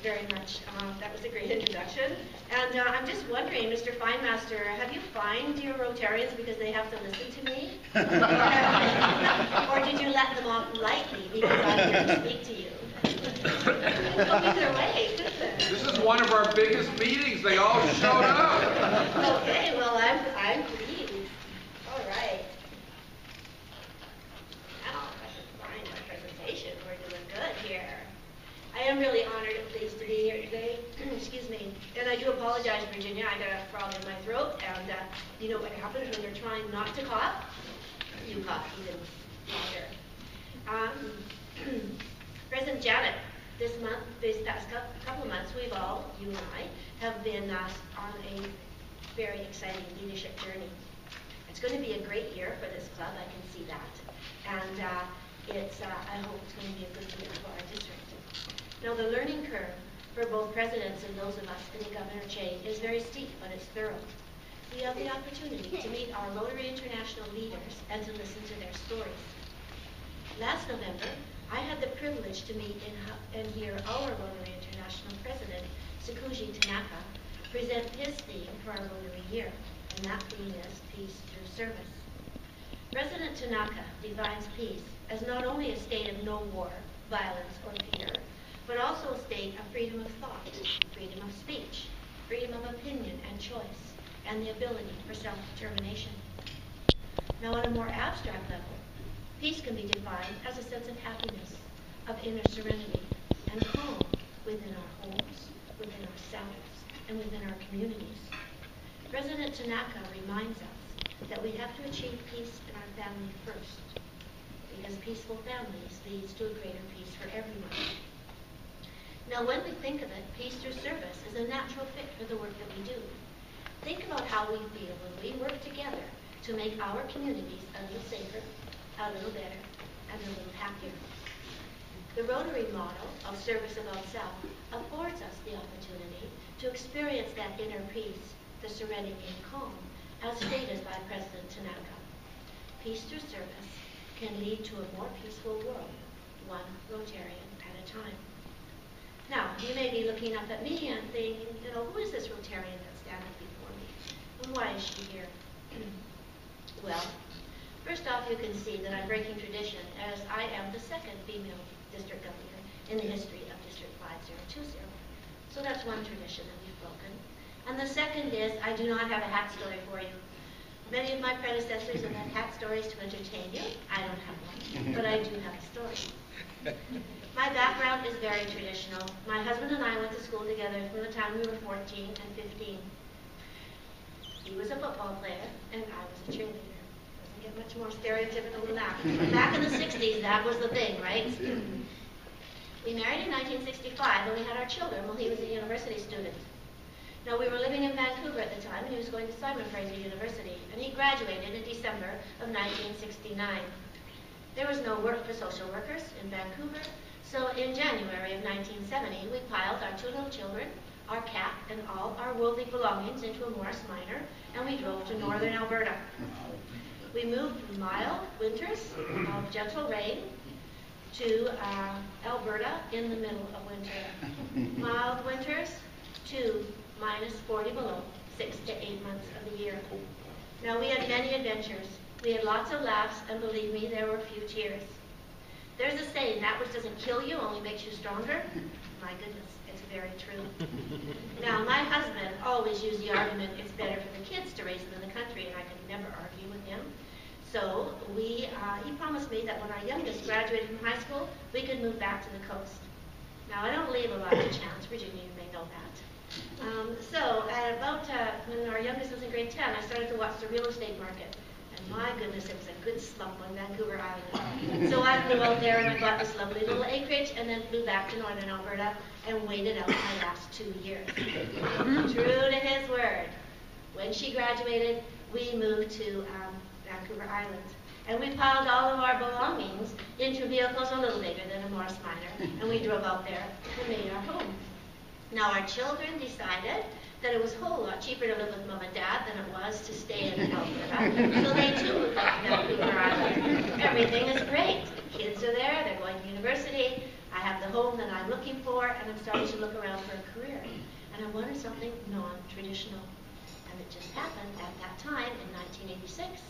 very much. That was a great introduction. And I'm just wondering, Mr. Finemaster, have you fined your Rotarians because they have to listen to me? Or did you let them off lightly because I'm here to speak to you? Either way, isn't it? This is one of our biggest meetings. They all showed up. Okay, well, I'm pleased. All right. Now, if I can find my presentation, we're doing good here. I am really honored and pleased to be here today. Excuse me. And I do apologize, Virginia. I got a frog in my throat, and you know what happens when you're trying not to cough? You cough even louder. President Janet, this past couple of months, we've all, you and I, have been on a very exciting leadership journey. It's going to be a great year for this club, I can see that. And I hope it's going to be a good year for our district. Now, the learning curve for both presidents and those of us in the Governor chain is very steep, but it's thorough. We have the opportunity to meet our Rotary International leaders and to listen to their stories. Last November, I had the privilege to meet and hear our Rotary International President, Sakuji Tanaka, present his theme for our Rotary year, and that theme is Peace Through Service. President Tanaka defines peace as not only a state of no war, violence, or fear, but also a state of freedom of thought, freedom of speech, freedom of opinion and choice, and the ability for self-determination. Now, on a more abstract level, peace can be defined as a sense of happiness, of inner serenity, and calm within our homes, within ourselves, and within our communities. President Tanaka reminds us that we have to achieve peace in our family first, because peaceful families leads to a greater peace for everyone. Now, when we think of it, peace through service is a natural fit for the work that we do. Think about how we feel when we work together to make our communities a little safer, a little better, and a little happier. The Rotary model of service above self affords us the opportunity to experience that inner peace, the serenity and calm, as stated by President Tanaka. Peace through service can lead to a more peaceful world, one Rotarian at a time. Now, you may be looking up at me and thinking, you know, who is this Rotarian that's standing before me? And why is she here? Well, first off, you can see that I'm breaking tradition, as I am the second female district governor in the history of District 5020. So that's one tradition that we've broken. And the second is, I do not have a hat story for you. Many of my predecessors have had hat stories to entertain you. I don't have one, but I do have a story. My background is very traditional. My husband and I went to school together from the time we were 14 and 15. He was a football player, and I was a cheerleader. Doesn't get much more stereotypical than that. Back in the 60s, that was the thing, right? We married in 1965, and we had our children while he was a university student. Now, we were living in Vancouver at the time, and he was going to Simon Fraser University, and he graduated in December of 1969. There was no work for social workers in Vancouver, so in January of 1970, we piled our two little children, our cat, and all our worldly belongings into a Morris Minor, and we drove to northern Alberta. We moved from mild winters of gentle rain to Alberta in the middle of winter. Mild winters to minus 40 below, 6 to 8 months of the year. Now, we had many adventures. We had lots of laughs, and believe me, there were a few tears. There's a saying, that which doesn't kill you only makes you stronger. My goodness, it's very true. Now, my husband always used the argument, it's better for the kids to raise them in the country, and I could never argue with him. So he promised me that when our youngest graduated from high school, we could move back to the coast. Now, I don't leave a lot to chance. Virginia, you may know that. So at about when our youngest was in grade 10, I started to watch the real estate market. And my goodness, it was a good slump on Vancouver Island. So I flew out there and I bought this lovely little acreage and then flew back to northern Alberta and waited out my last 2 years. True to his word. When she graduated, we moved to Vancouver Island. And we piled all of our belongings into vehicles a little bigger than a Morris Minor, and we drove out there and made our home. Now, our children decided that it was a whole lot cheaper to live with Mom and Dad than it was to stay in Alberta, so they too moved up to Vancouver Island. Everything is great. The kids are there, they're going to university. I have the home that I'm looking for, and I'm starting to look around for a career. And I wanted something non-traditional. And it just happened at that time, in 1986,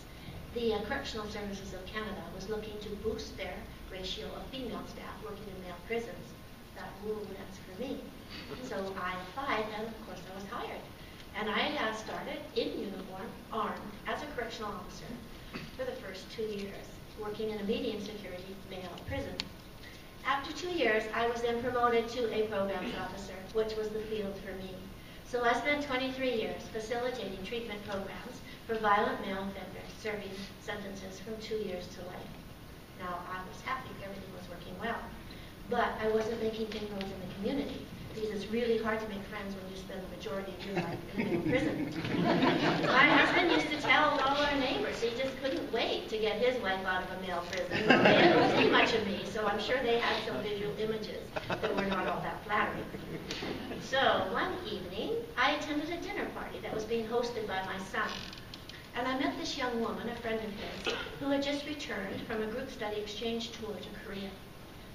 the Correctional Services of Canada was looking to boost their ratio of female staff working in male prisons. That, ooh, that's for me. So I applied, and of course I was hired. And I started in uniform, armed, as a correctional officer for the first 2 years, working in a medium security male prison. After 2 years, I was then promoted to a programs officer, which was the field for me. So I spent 23 years facilitating treatment programs for violent male offenders serving sentences from 2 years to life. Now, I was happy everything was working well, but I wasn't making inroads in the community, because it's really hard to make friends when you spend the majority of your life in a male prison. My husband used to tell all our neighbors he just couldn't wait to get his wife out of a male prison. They didn't see much of me, so I'm sure they had some visual images that were not all that flattering. So one evening, I attended a dinner party that was being hosted by my son. And I met this young woman, a friend of his, who had just returned from a group study exchange tour to Korea.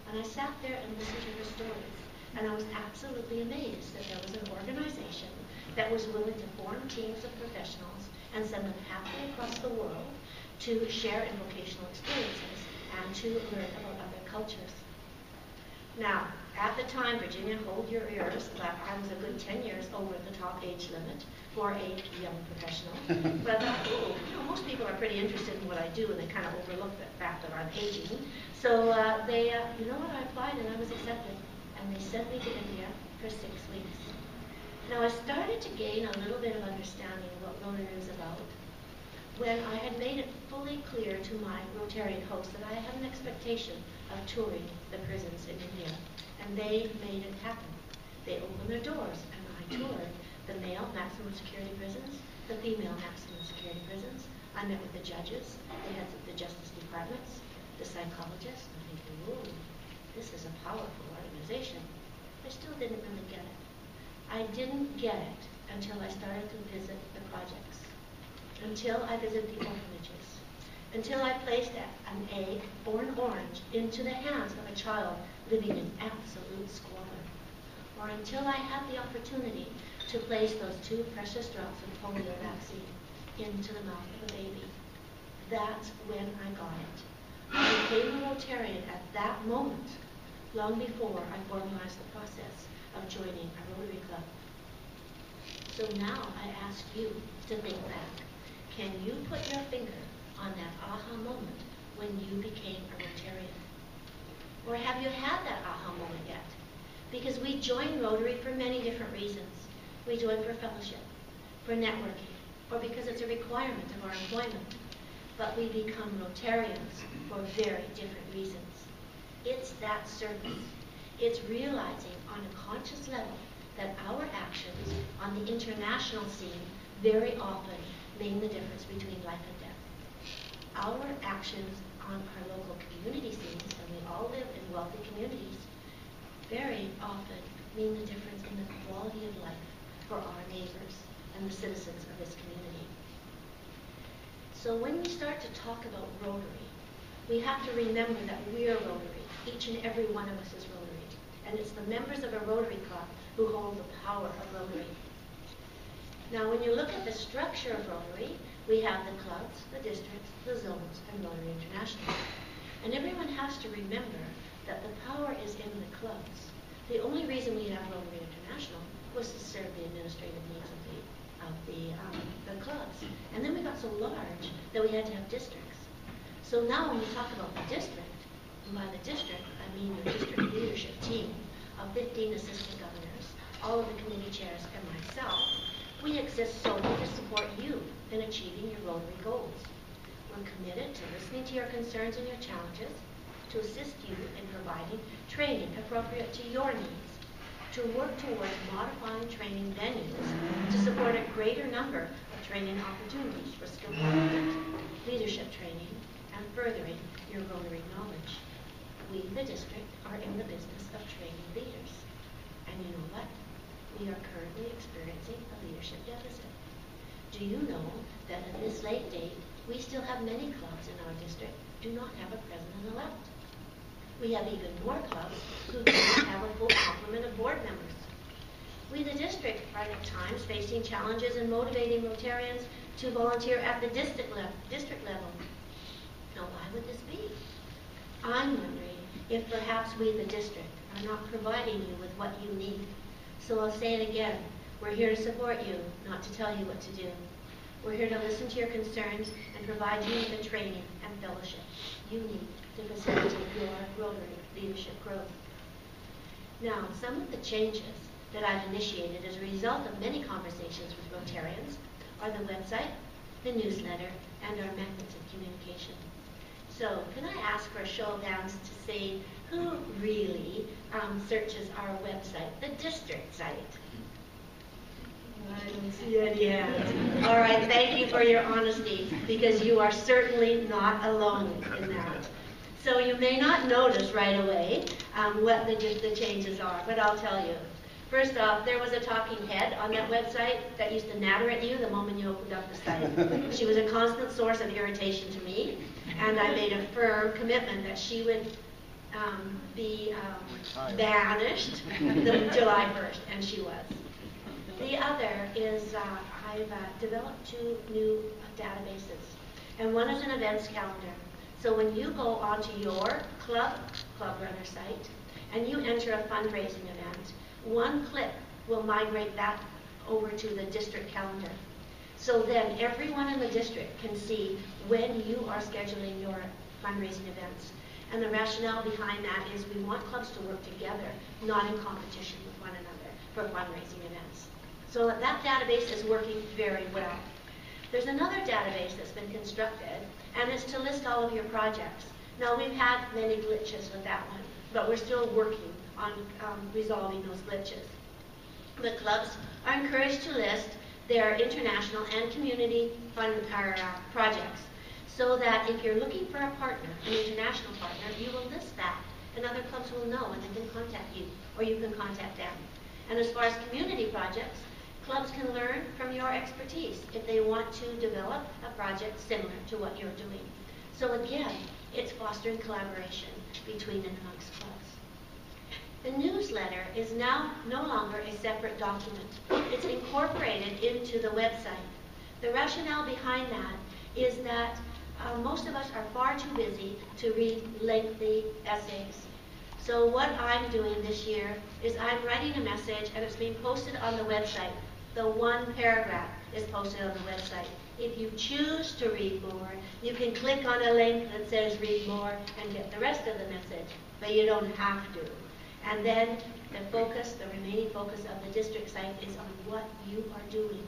And I sat there and listened to her stories. And I was absolutely amazed that there was an organization that was willing to form teams of professionals and send them halfway across the world to share in vocational experiences and to learn about other cultures. Now, at the time, Virginia, hold your ears, that I was a good 10 years over the top age limit for a young professional. But I thought, oh, you know, most people are pretty interested in what I do, and they kind of overlook the fact that I'm aging. So you know what, I applied and I was accepted. And they sent me to India for 6 weeks. Now, I started to gain a little bit of understanding of what Rotary is about when I had made it fully clear to my Rotarian hosts that I had an expectation of touring the prisons in India. And they made it happen. They opened their doors, and I toured the male maximum security prisons, the female maximum security prisons. I met with the judges, the heads of the justice departments, the psychologists. I'm thinking, ooh, this is a powerful organization. I still didn't really get it. I didn't get it until I started to visit the projects, until I visited the orphanages, until I placed an egg or an orange into the hands of a child living in absolute squalor, or until I had the opportunity to place those 2 precious drops of polio vaccine into the mouth of a baby. That's when I got it. I became a Rotarian at that moment, long before I formalized the process of joining a Rotary Club. So now I ask you to think back. Can you put your finger on that aha moment when you became a Rotarian? Or have you had that aha moment yet? Because we join Rotary for many different reasons. We join for fellowship, for networking, or because it's a requirement of our employment. But we become Rotarians for very different reasons. It's that service. It's realizing on a conscious level that our actions on the international scene very often mean the difference between life and death. Our actions on our local community scenes, and we all live in wealthy communities, very often mean the difference in the quality of life for our neighbors and the citizens of this community. So when we start to talk about Rotary, we have to remember that we're Rotary. Each and every one of us is Rotary. And it's the members of a Rotary Club who hold the power of Rotary. Now, when you look at the structure of Rotary, we have the clubs, the districts, the zones, and Rotary International. And everyone has to remember that the power is in the clubs. The only reason we have Rotary International was to serve the administrative needs of the clubs. And then we got so large that we had to have districts. So now when we talk about the district, and by the district, I mean the district leadership team of 15 assistant governors, all of the committee chairs, and myself, we exist solely to support you in achieving your Rotary goals. We're committed to listening to your concerns and your challenges, to assist you in providing training appropriate to your needs, to work towards modifying training venues to support a greater number of training opportunities for skill development, leadership training, and furthering your Rotary knowledge. We, the district, are in the business of training leaders. And you know what? We are currently experiencing a leadership deficit. Do you know that at this late date, we still have many clubs in our district do not have a president-elect? We have even more clubs who do not have a full complement of board members. We, the district, are at times facing challenges in motivating Rotarians to volunteer at the district level. Now, why would this be? I'm wondering if perhaps we, the district, are not providing you with what you need. So I'll say it again. We're here to support you, not to tell you what to do. We're here to listen to your concerns and provide you with the training and fellowship you need to facilitate your Rotary leadership growth. Now, some of the changes that I've initiated as a result of many conversations with Rotarians are the website, the newsletter, and our methods of communication. So, can I ask for a show of hands to see who really searches our website, the district site? I don't see any hands. All right, thank you for your honesty, because you are certainly not alone in that. So you may not notice right away what the changes are, but I'll tell you. First off, there was a talking head on that website that used to natter at you the moment you opened up the site. She was a constant source of irritation to me, and I made a firm commitment that she would be banished July 1st, and she was. The other is I've developed 2 new databases, and one is an events calendar. So when you go onto your club runner site, and you enter a fundraising event, one click will migrate that over to the district calendar. So then everyone in the district can see when you are scheduling your fundraising events. And the rationale behind that is we want clubs to work together, not in competition with one another for fundraising events. So that database is working very well. There's another database that's been constructed, and it's to list all of your projects. Now, we've had many glitches with that one, but we're still working on resolving those glitches. The clubs are encouraged to list their international and community projects, so that if you're looking for a partner, an international partner, you will list that, and other clubs will know, and they can contact you, or you can contact them. And as far as community projects, clubs can learn from your expertise if they want to develop a project similar to what you're doing. So again, it's fostering collaboration between and amongst clubs. The newsletter is now no longer a separate document. It's incorporated into the website. The rationale behind that is that most of us are far too busy to read lengthy essays. So what I'm doing this year is I'm writing a message, and it's being posted on the website. The one paragraph is posted on the website. If you choose to read more, you can click on a link that says read more and get the rest of the message, but you don't have to. And then the remaining focus of the district site is on what you are doing.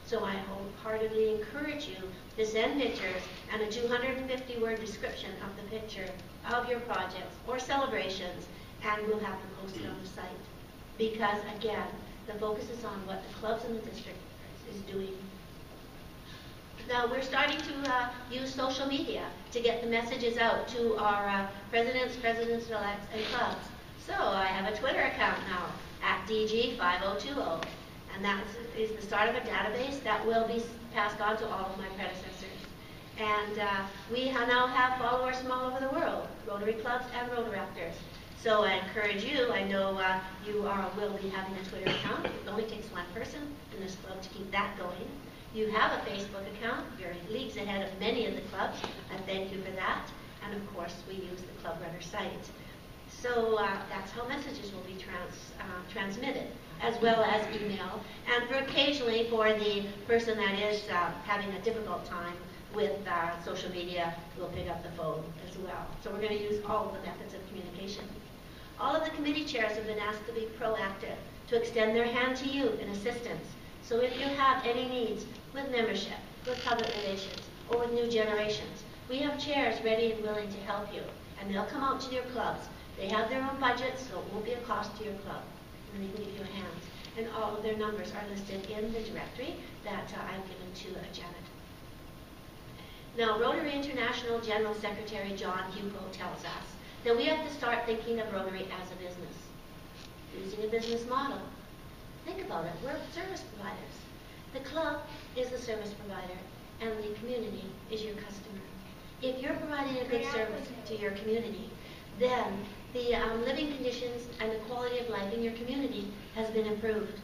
So I wholeheartedly encourage you to send pictures and a 250-word description of the picture of your projects or celebrations, and we'll have them posted on the site. Because, again, the focus is on what the clubs in the district is doing. Now, we're starting to use social media to get the messages out to our presidents-elects, and clubs. So I have a Twitter account now, at DG5020. And that is the start of a database that will be passed on to all of my predecessors. And we now have followers from all over the world, Rotary clubs and Rotaractors. So I encourage you, I know you will be having a Twitter account. It only takes one person in this club to keep that going. You have a Facebook account. You're leagues ahead of many of the clubs. I thank you for that. And of course, we use the Club Runner site. So that's how messages will be transmitted, as well as email. And occasionally for the person that is having a difficult time with social media, we'll pick up the phone as well. So we're going to use all of the methods of communication. All of the committee chairs have been asked to be proactive, to extend their hand to you in assistance. So if you have any needs with membership, with public relations, or with new generations, we have chairs ready and willing to help you. And they'll come out to your clubs. They have their own budgets, so it won't be a cost to your club. And they can give you a hand. And all of their numbers are listed in the directory that I've given to Janet. Now, Rotary International General Secretary John Hugo tells us that we have to start thinking of Rotary as a business, using a business model. Think about it. We're service providers. The club is the service provider, and the community is your customer. If you're providing a good service to your community, then The living conditions and the quality of life in your community has been improved.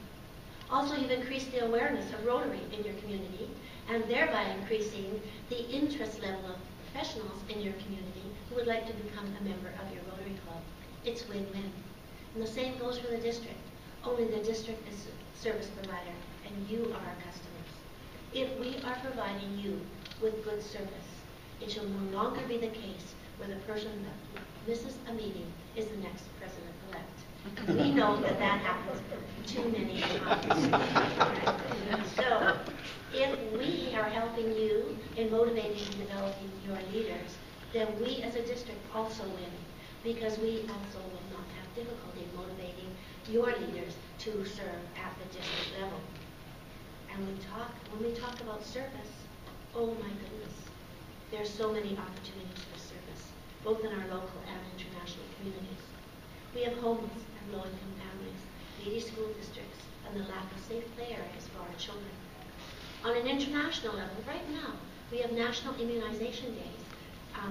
Also, you've increased the awareness of Rotary in your community, and thereby increasing the interest level of professionals in your community who would like to become a member of your Rotary Club. It's win-win. And the same goes for the district. Only the district is a service provider, and you are our customers. If we are providing you with good service, it shall no longer be the case where the person that misses a meeting is the next president-elect. We know that that happens too many times. So, if we are helping you in motivating and developing your leaders, then we as a district also win, because we also will not have difficulty motivating your leaders to serve at the district level. And when we talk about service, oh my goodness, there's so many opportunities for service, both in our local and international communities. We have homeless and low-income families, needy school districts, and the lack of safe play areas for our children. On an international level, right now, we have National Immunization Days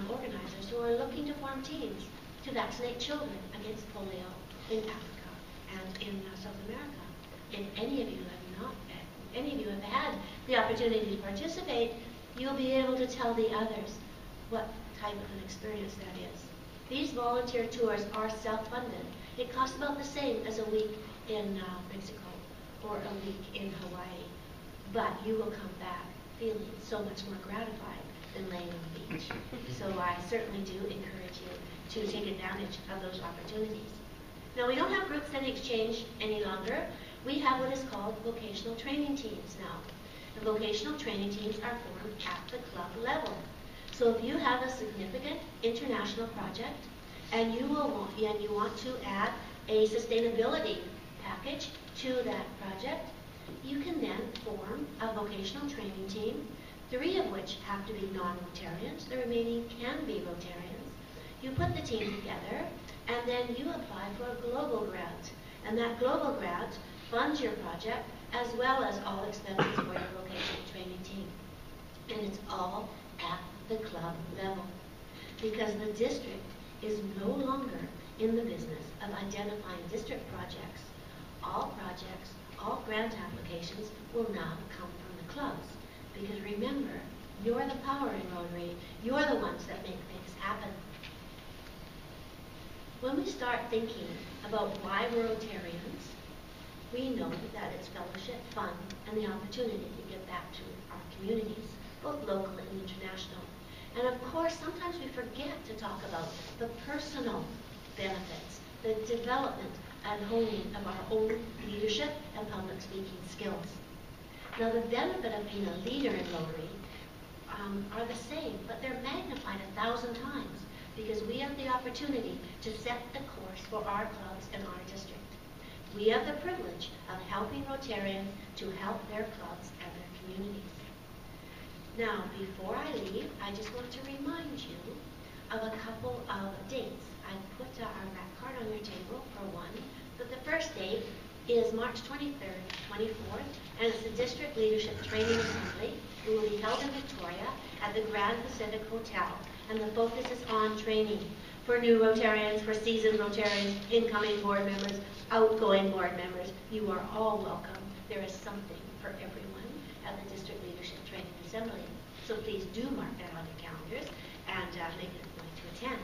organizers who are looking to form teams to vaccinate children against polio in Africa and in South America. If any of you have had the opportunity to participate, you'll be able to tell the others what type of an experience that is. These volunteer tours are self-funded. It costs about the same as a week in Mexico or a week in Hawaii, but you will come back feeling so much more gratified than laying on the beach. So I certainly do encourage you to take advantage of those opportunities. Now, we don't have group study exchange any longer. We have what is called vocational training teams now. The vocational training teams are formed at the club level. So if you have a significant international project and you want to add a sustainability package to that project, you can then form a vocational training team, 3 of which have to be non-Rotarians. The remaining can be Rotarians. You put the team together, and then you apply for a global grant. And that global grant funds your project as well as all expenses for your vocational training team. And it's all at the club level, because the district is no longer in the business of identifying district projects. All grant applications will now come from the clubs, because remember, you're the power in Rotary. You're the ones that make things happen. When we start thinking about why we're Rotarians, we know that it's fellowship, fun, and the opportunity to give back to our communities, both local and international. And of course, sometimes we forget to talk about the personal benefits, the development and honing of our own leadership and public speaking skills. Now, the benefit of being a leader in Rotary are the same, but they're magnified 1,000 times, because we have the opportunity to set the course for our clubs and our district. We have the privilege of helping Rotarians to help their clubs and their communities. Now, before I leave, I just want to remind you of a couple of dates. I put our back card on your table for one, but the first date is March 23rd, 24th, and it's the District Leadership Training Assembly. It will be held in Victoria at the Grand Pacific Hotel, and the focus is on training for new Rotarians, for seasoned Rotarians, incoming board members, outgoing board members. You are all welcome. There is something for everyone at the District Leadership Training Assembly. So please do mark that on your calendars and make it a point to attend.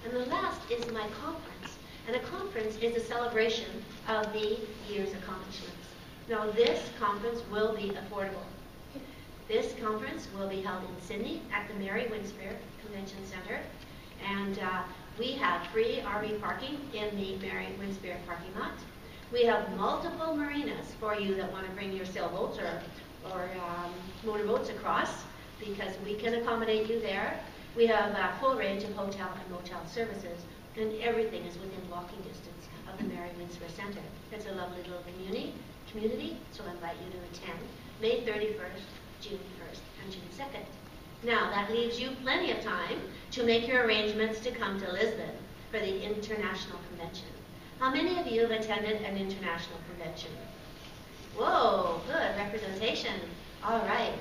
And the last is my conference. And a conference is a celebration of the year's accomplishments. Now, this conference will be affordable. This conference will be held in Sydney at the Mary Winspear Convention Center. And we have free RV parking in the Mary Winspear parking lot. We have multiple marinas for you that want to bring your sailboats or motorboats across, because we can accommodate you there. We have a full range of hotel and motel services, and everything is within walking distance of the Mary Winspear Center. It's a lovely little community, so I invite you to attend May 31st, June 1st, and June 2nd. Now, that leaves you plenty of time to make your arrangements to come to Lisbon for the International Convention. How many of you have attended an international convention? Whoa, good representation. All right.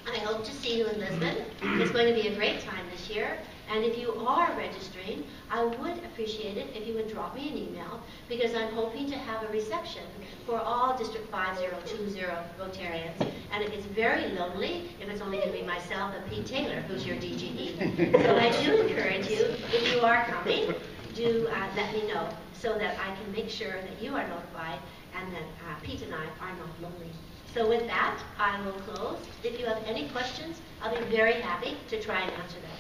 I hope to see you in Lisbon. It's going to be a great time this year. And if you are registering, I would appreciate it if you would drop me an email, because I'm hoping to have a reception for all District 5020 Rotarians, and it gets very lonely if it's only going to be myself and Pete Taylor, who's your DGE. So I do encourage you, if you are coming, do let me know, so that I can make sure that you are notified and that Pete and I are not lonely. So with that, I will close. If you have any questions, I'll be very happy to try and answer them.